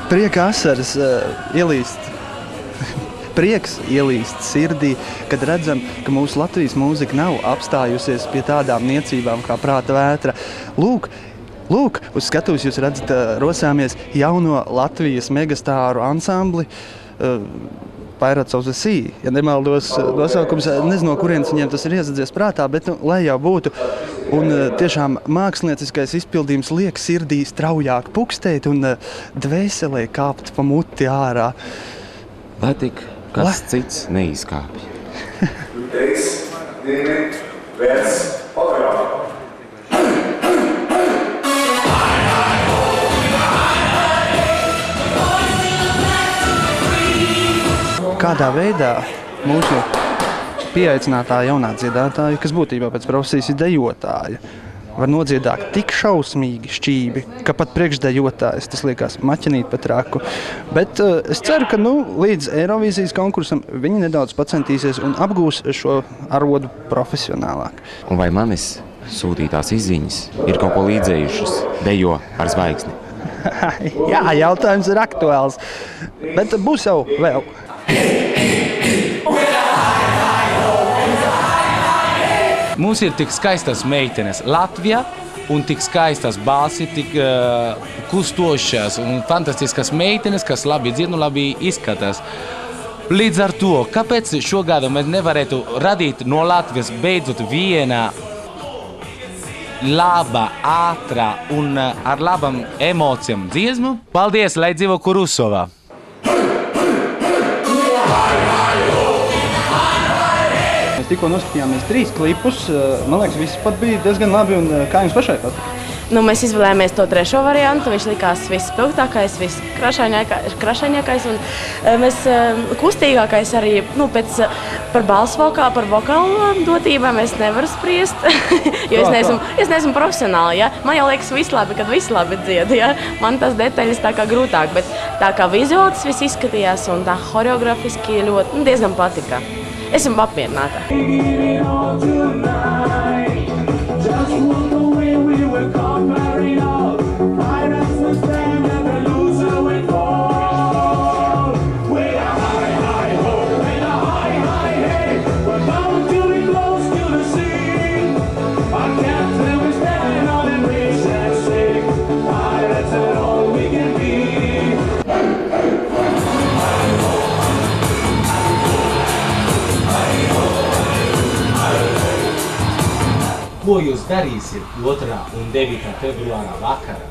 Prieka asaras ielīst. Prieks ielīst sirdī, kad redzam, ka mūsu Latvijas mūzika nav apstājusies pie tādām niecībām kā Prāta vētra. Lūk, uz skatuves jūs redzat rosāmies jauno Latvijas megastāru ansambli Pirates of the Sea. Ja nemaldos nosaukums, nezinu, no kurienes viņiem tas ir iesadzies prātā, bet lai jau būtu. Un tiešām mākslinieckais izpildījums liek sirdī straujāk pukstēt un dvēselē kāpt pa muti ārā. Lai tik kas cits neizkāpj. 3, 2, 1, fotogrāfija. Kādā veidā mūsu pieaicinātā jaunā dziedātāja, kas būtībā pēc profesijas ir dejotāja, var nodziedāt tik šausmīgi šķībi, ka pat priekšdejotājs tas liekas maķinīt pat raku. Bet es ceru, ka līdz Eirovīzijas konkursam viņi nedaudz pacentīsies un apgūs šo arodu profesionālāk. Un vai manis sūtītās izziņas ir kaut ko līdzējušas dejo ar zvaigzni? Jā, jautājums ir aktuāls, bet būs jau vēl. Mums ir tik skaistas meitenes Latvijā un tik skaistas balsi, tik kustošas un fantastiskas meitenes, kas labi dzied un labi izskatās. Līdz ar to, kāpēc šogad mēs nevarētu radīt no Latvijas beidzot viena laba, ātrā un ar labam emocijām dziesmu? Paldies, lai dzīvo Kurusovā! Mēs tikko noskatījāmies 3 klipus. Man liekas, viss pat bija diezgan labi. Un kā jums pašai patika? Mēs izvēlējāmies to 3. variantu. Viņš likās visspilgtākais, viskrašaņākais un kustīgākais arī par balsu vokālu, par vokālu dotībām es nevaru spriest, jo es neesmu profesionāli. Ja? Man jau liekas viss labi, kad viss labi dzied. Ja? Man tas detaļas tā kā grūtāk, bet tā kā vizuāli tas viss izskatījās un tā horeografiski ļoti diezgan patika. Esmu apmierināta. Ko jūs darīsiet 2. un 9. februāra vakarā?